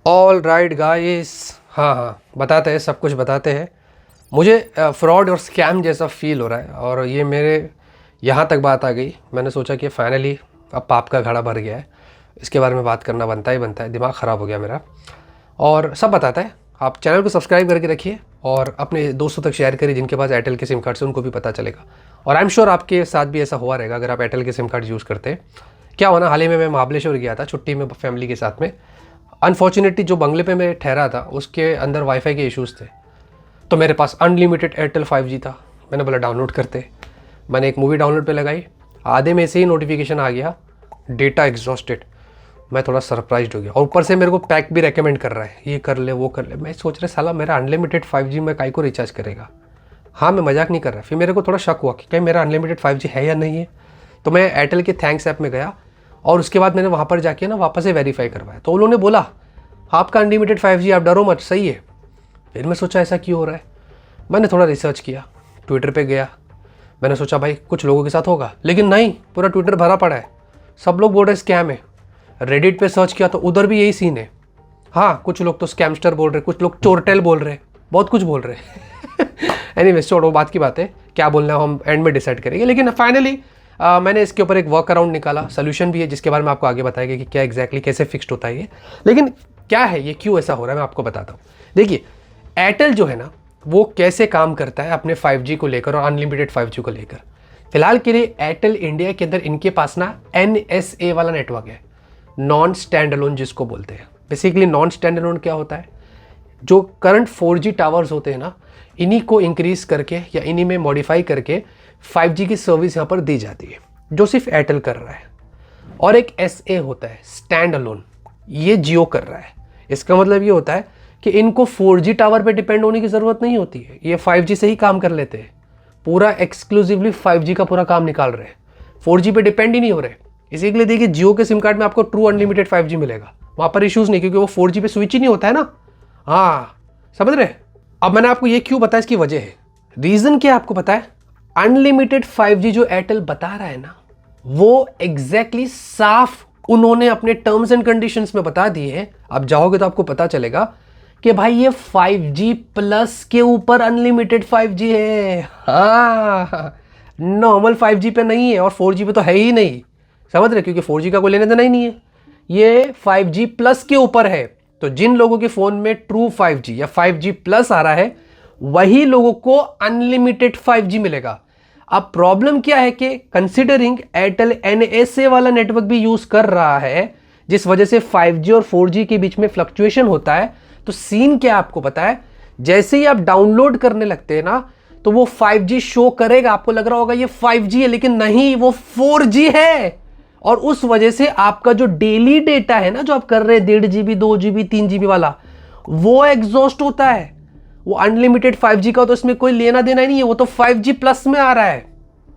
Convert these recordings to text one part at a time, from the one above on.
All right guys, हाँ हाँ बताते हैं, सब कुछ बताते हैं। मुझे फ्रॉड और स्कैम जैसा फील हो रहा है और ये मेरे यहाँ तक बात आ गई। मैंने सोचा कि फाइनली अब पाप का घड़ा भर गया है, इसके बारे में बात करना बनता ही बनता है। दिमाग ख़राब हो गया मेरा और सब बताता है। आप चैनल को सब्सक्राइब करके रखिए और अपने दोस्तों तक शेयर करिए जिनके पास एयरटेल के सिम कार्ड से, उनको भी पता चलेगा। और आई एम श्योर आपके साथ भी ऐसा हुआ रहेगा अगर आप एयरटेल के सिम कार्ड यूज़ करते हैं। क्या हुआ ना, हाल ही में मैं महाबलेश्वर गया था छुट्टी में फैमिली के साथ में। अनफॉर्चुनेटली जो बंगले पे मैं ठहरा था उसके अंदर वाईफाई के इश्यूज़ थे, तो मेरे पास अनलिमिटेड एयरटेल 5G था। मैंने बोला डाउनलोड करते। मैंने एक मूवी डाउनलोड पे लगाई, आधे में से ही नोटिफिकेशन आ गया डेटा एग्जॉस्टेड। मैं थोड़ा सरप्राइज्ड हो गया और ऊपर से मेरे को पैक भी रेकमेंड कर रहा है, ये कर ले वो कर ले। मैं सोच रहा साला मेरा अनलिमिटेड 5G में काई को रिचार्ज करेगा। हाँ, मैं मजाक नहीं कर रहा। फिर मेरे को थोड़ा शक हुआ कि कहीं मेरा अनलिमिटेड 5G है या नहीं है। तो मैं एयरटेल के थैंक्स ऐप में गया और उसके बाद मैंने वहाँ पर जाके ना वापस से वेरीफाई करवाया, तो उन्होंने बोला आपका अनलिमिटेड 5G, आप डरो मत, सही है। फिर मैं सोचा ऐसा क्यों हो रहा है। मैंने थोड़ा रिसर्च किया, ट्विटर पे गया। मैंने सोचा भाई कुछ लोगों के साथ होगा, लेकिन नहीं, पूरा ट्विटर भरा पड़ा है, सब लोग बोल रहे स्कैम है। रेडिट पे सर्च किया तो उधर भी यही सीन है। हाँ, कुछ लोग तो स्कैमस्टर बोल रहे, कुछ लोग चोरटेल बोल रहे, बहुत कुछ बोल रहे। एनीवे छोड़ो, बात की बात है, क्या बोलना है हम एंड में डिसाइड करेंगे। लेकिन फाइनली मैंने इसके ऊपर एक वर्क अराउंड निकाला, सोल्यूशन भी है जिसके बारे में आपको आगे बताएगा कि क्या एग्जैक्टली कैसे फिक्स्ड होता है ये। लेकिन क्या है ये, क्यों ऐसा हो रहा है, मैं आपको बताता हूँ। देखिए, एयरटेल जो है ना वो कैसे काम करता है अपने 5G को लेकर और अनलिमिटेड 5G को लेकर। फिलहाल के लिए एयरटेल इंडिया के अंदर इनके पास ना NSA वाला नेटवर्क है, नॉन स्टैंड अलोन जिसको बोलते हैं। बेसिकली नॉन स्टैंड अलोन क्या होता है, जो करंट 4G टावर्स होते हैं ना, इन्हीं को इंक्रीज करके या इन्हीं में मॉडिफाई करके 5G की सर्विस यहाँ पर दी जाती है, जो सिर्फ एयरटेल कर रहा है। और एक SA होता है स्टैंड अलोन, ये जियो कर रहा है। इसका मतलब ये होता है कि इनको 4G टावर पे डिपेंड होने की ज़रूरत नहीं होती है, ये 5G से ही काम कर लेते हैं। पूरा एक्सक्लूसिवली 5G का पूरा काम निकाल रहे हैं, 4G पे डिपेंड ही नहीं हो रहे। इसी के लिए देखिए, जियो के सिम कार्ड में आपको ट्रू अनलिमिटेड 5G मिलेगा, वहाँ पर इश्यूज़ नहीं, क्योंकि वो 4G पे स्विच ही नहीं होता है ना। हाँ, समझ रहे। अब मैंने आपको ये क्यों बताया, इसकी वजह है, रीज़न क्या है आपको पता है। अनलिमिटेड 5G जो एयरटेल बता रहा है ना, वो एग्जैक्टली साफ उन्होंने अपने टर्म्स एंड कंडीशंस में बता दिए हैं। आप जाओगे तो आपको पता चलेगा कि भाई ये 5G प्लस के ऊपर अनलिमिटेड 5G है। हाँ, नॉर्मल 5G पे नहीं है और 4G पे तो है ही नहीं, समझ रहे, क्योंकि 4G का कोई लेने देना ही नहीं है। ये 5G प्लस के ऊपर है। तो जिन लोगों के फोन में ट्रू 5G या 5G प्लस आ रहा है, वही लोगों को अनलिमिटेड 5G मिलेगा। अब प्रॉब्लम क्या है कि कंसीडरिंग एयरटेल NSA वाला नेटवर्क भी यूज कर रहा है, जिस वजह से 5G और 4G के बीच में फ्लक्चुएशन होता है। तो सीन क्या आपको पता है, जैसे ही आप डाउनलोड करने लगते हैं ना, तो वो 5G शो करेगा। आपको लग रहा होगा ये 5G है, लेकिन नहीं, वो 4G है। और उस वजह से आपका जो डेली डेटा है ना, जो आप कर रहे हैं 1.5 GB 2 GB 3 GB वाला, वो एग्जॉस्ट होता है। वो अनलिमिटेड 5G का तो इसमें कोई लेना देना ही नहीं है, वो तो 5G प्लस में आ रहा है।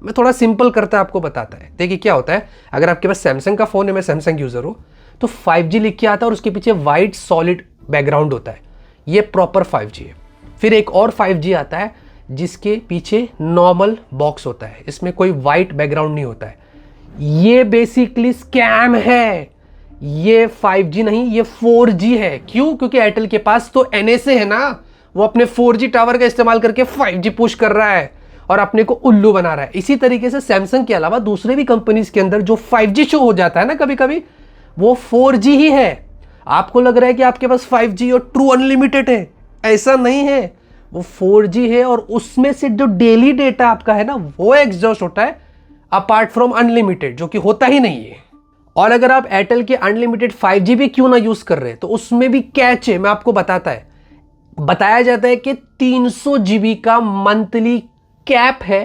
मैं थोड़ा सिंपल करता आपको बताता है। देखिए क्या होता है, अगर आपके पास सैमसंग का फोन है, मैं सैमसंग यूजर हूं, तो 5G लिख के आता है और उसके पीछे वाइट सॉलिड बैकग्राउंड होता है, ये प्रॉपर 5G है। फिर एक और 5G आता है जिसके पीछे नॉर्मल बॉक्स होता है, इसमें कोई वाइट बैकग्राउंड नहीं होता है। ये बेसिकली स्कैम है, ये 5G नहीं, ये 4G है। क्यों? क्योंकि एयरटेल के पास तो NSA है ना, वो अपने 4G टावर का इस्तेमाल करके 5G पुश कर रहा है और अपने को उल्लू बना रहा है। इसी तरीके से सैमसंग के अलावा दूसरे भी कंपनीज के अंदर जो 5G शो हो जाता है ना कभी कभी, वो 4G ही है। आपको लग रहा है कि आपके पास 5G और ट्रू अनलिमिटेड है, ऐसा नहीं है, वो 4G है। और उसमें से जो डेली डेटा आपका है ना, वो एग्जॉस्ट होता है अपार्ट फ्रॉम अनलिमिटेड, जो कि होता ही नहीं है। और अगर आप एयरटेल के अनलिमिटेड 5G भी क्यों ना यूज कर रहे हैं, तो उसमें भी कैच है, मैं आपको बताया जाता है कि 300 GB का मंथली कैप है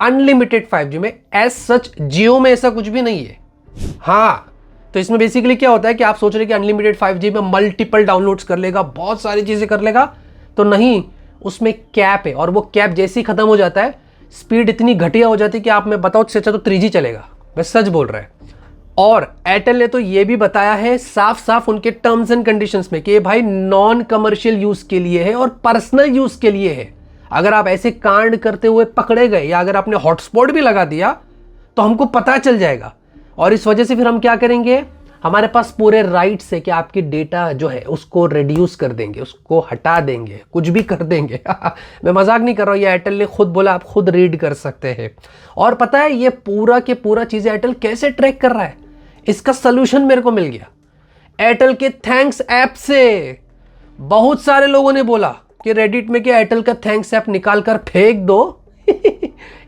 अनलिमिटेड 5G में। एज सच जियो में ऐसा कुछ भी नहीं है। हाँ, तो इसमें बेसिकली क्या होता है कि आप सोच रहे कि अनलिमिटेड 5G में मल्टीपल डाउनलोड्स कर लेगा, बहुत सारी चीजें कर लेगा, तो नहीं, उसमें कैप है। और वो कैप जैसे ही खत्म हो जाता है, स्पीड इतनी घटिया हो जाती है कि आप, मैं बताओ, अच्छा तो 3G चलेगा। मैं सच बोल रहा है। और एयरटेल ने तो ये भी बताया है साफ साफ उनके टर्म्स एंड कंडीशंस में कि भाई नॉन कमर्शियल यूज के लिए है और पर्सनल यूज के लिए है। अगर आप ऐसे कांड करते हुए पकड़े गए या अगर आपने हॉटस्पॉट भी लगा दिया तो हमको पता चल जाएगा। और इस वजह से फिर हम क्या करेंगे, हमारे पास पूरे राइट्स है कि आपकी डेटा जो है उसको रिड्यूस कर देंगे, उसको हटा देंगे, कुछ भी कर देंगे। मैं मजाक नहीं कर रहा हूँ, ये एयरटेल ने खुद बोला, आप खुद रीड कर सकते हैं। और पता है ये पूरा के पूरा चीज़ें एयरटेल कैसे ट्रैक कर रहा है, इसका सोल्यूशन मेरे को मिल गया एयरटेल के थैंक्स ऐप से। बहुत सारे लोगों ने बोला कि रेडिट में कि एयरटेल का थैंक्स ऐप निकाल कर फेंक दो।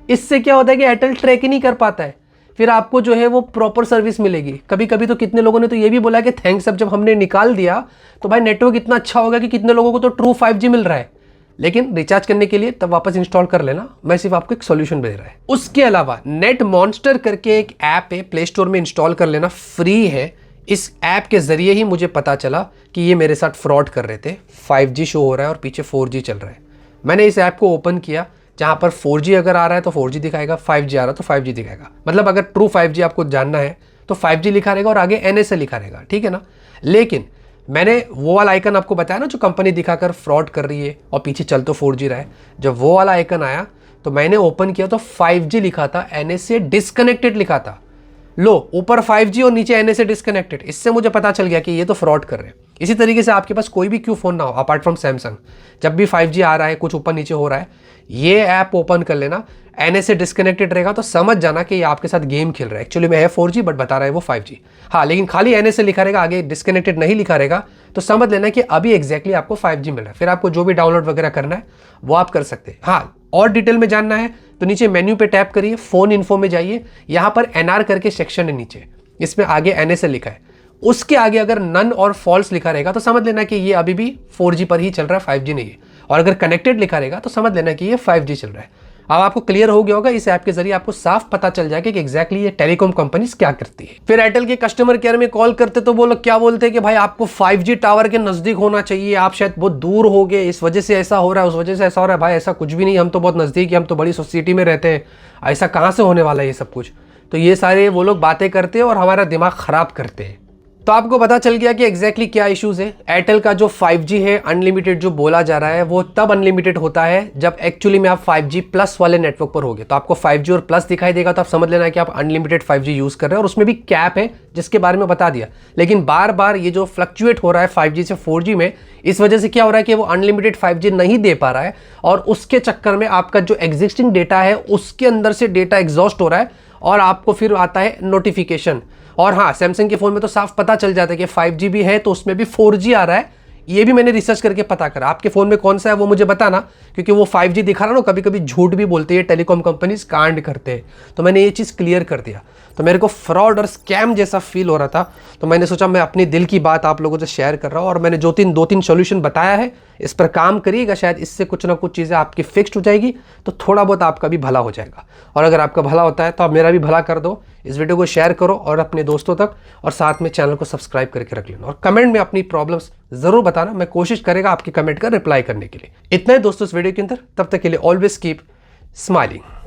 इससे क्या होता है कि एयरटेल ट्रैक ही नहीं कर पाता है, फिर आपको जो है वो प्रॉपर सर्विस मिलेगी। कभी कभी तो कितने लोगों ने तो ये भी बोला कि थैंक्स ऐप जब हमने निकाल दिया तो भाई नेटवर्क इतना अच्छा होगा कि कितने लोगों को तो ट्रू 5G मिल रहा है, लेकिन रिचार्ज करने के लिए तब वापस इंस्टॉल कर लेना। मैं सिर्फ आपको एक सॉल्यूशन दे रहा है। उसके अलावा नेट मॉन्स्टर करके एक ऐप है, प्ले स्टोर में इंस्टॉल कर लेना, फ्री है। इस ऐप के जरिए ही मुझे पता चला कि ये मेरे साथ फ्रॉड कर रहे थे। 5G शो हो रहा है और पीछे 4G चल रहा है। मैंने इस ऐप को ओपन किया, जहाँ पर 4G अगर आ रहा है तो 4G दिखाएगा, 5G आ रहा है तो 5G दिखाएगा। मतलब अगर ट्रू 5G आपको जानना है तो 5G लिखा रहेगा और आगे NSA लिखा रहेगा, ठीक है ना। लेकिन मैंने वो वाला आइकन आपको बताया ना जो कंपनी दिखाकर फ्रॉड कर रही है और पीछे चल तो 4G रहा है। जब वो वाला आइकन आया तो मैंने ओपन किया तो 5G लिखा था, NSA डिस्कनेक्टेड लिखा था। लो, ऊपर 5G और नीचे NSA डिस्कनेक्टेड। इससे मुझे पता चल गया कि ये तो फ्रॉड कर रहे हैं। इसी तरीके से आपके पास कोई भी क्यों फ़ोन ना हो अपार्ट फ्रॉम सैमसंग, जब भी 5G आ रहा है, कुछ ऊपर नीचे हो रहा है, ये ऐप ओपन कर लेना, NSA डिस्कनेक्टेड रहेगा तो समझ जाना कि ये आपके साथ गेम खेल रहा है। एक्चुअली में है 4G बट बता रहा है वो 5G। हाँ, लेकिन खाली NSA लिखा रहेगा, आगे डिस्कनेक्टेड नहीं लिखा रहेगा, तो समझ लेना कि अभी एग्जैक्टली आपको 5G मिल रहा है। फिर आपको जो भी डाउनलोड वगैरह करना है वो आप कर सकते हैं। हाँ, और डिटेल में जानना है तो नीचे मेन्यू पे टैप करिए, फ़ोन इन्फो में जाइए, यहाँ पर NR करके सेक्शन है नीचे, इसमें आगे NSA लिखा है। उसके आगे अगर नन और फॉल्स लिखा रहेगा तो समझ लेना कि ये अभी भी 4G पर ही चल रहा है, 5G नहीं है। और अगर कनेक्टेड लिखा रहेगा तो समझ लेना कि ये 5G चल रहा है। अब आपको क्लियर हो गया होगा, इस ऐप के जरिए आपको साफ पता चल जाएगा कि एग्जैक्टली ये टेलीकॉम कंपनीज क्या करती है। फिर एयरटेल के कस्टमर केयर में कॉल करते तो वो लोग क्या बोलते हैं कि भाई आपको 5G टावर के नजदीक होना चाहिए, आप शायद बहुत दूर हो गए, इस वजह से ऐसा हो रहा है, उस वजह से ऐसा हो रहा है। भाई ऐसा कुछ भी नहीं, हम तो बहुत नजदीक है, हम तो बड़ी सोसाइटी में रहते हैं, ऐसा कहाँ से होने वाला है ये सब कुछ। तो ये सारे वो लोग बातें करते हैं और हमारा दिमाग खराब करते हैं। तो आपको पता चल गया कि एग्जैक्टली क्या इश्यूज है। एयरटेल का जो 5G है अनलिमिटेड जो बोला जा रहा है, वो तब अनलिमिटेड होता है जब एक्चुअली में आप 5G प्लस वाले नेटवर्क पर होगे। तो आपको 5G और प्लस दिखाई देगा तो आप समझ लेना कि आप अनलिमिटेड 5G यूज कर रहे हैं। और उसमें भी कैप है जिसके बारे में बता दिया। लेकिन बार बार ये जो फ्लक्चुएट हो रहा है 5G से 4G में, इस वजह से क्या हो रहा है कि वो अनलिमिटेड 5G नहीं दे पा रहा है और उसके चक्कर में आपका जो एग्जिस्टिंग डेटा है उसके अंदर से डेटा एग्जॉस्ट हो रहा है और आपको फिर आता है नोटिफिकेशन। और हाँ, सैमसंग के फ़ोन में तो साफ पता चल जाता है कि 5G भी है तो उसमें भी 4G आ रहा है। ये भी मैंने रिसर्च करके पता करा। आपके फ़ोन में कौन सा है वो मुझे बताना, क्योंकि वो 5G दिखा रहा ना, कभी कभी झूठ भी बोलते हैं, टेलीकॉम कंपनीज कांड करते हैं। तो मैंने ये चीज़ क्लियर कर दिया। तो मेरे को फ्रॉड और स्कैम जैसा फील हो रहा था, तो मैंने सोचा मैं अपनी दिल की बात आप लोगों से शेयर कर रहा हूँ। और मैंने दो तीन सोल्यूशन बताया है, इस पर काम करिएगा, शायद इससे कुछ ना कुछ चीज़ें आपकी फिक्स्ड हो जाएगी, तो थोड़ा बहुत आपका भी भला हो जाएगा। और अगर आपका भला होता है तो आप मेरा भी भला कर दो, इस वीडियो को शेयर करो और अपने दोस्तों तक, और साथ में चैनल को सब्सक्राइब करके रख लेना। और कमेंट में अपनी प्रॉब्लम्स ज़रूर बताना, मैं कोशिश करेगा आपके कमेंट का रिप्लाई करने के लिए। इतना ही दोस्तों इस वीडियो के अंदर, तब तक के लिए ऑलवेज कीप स्माइलिंग।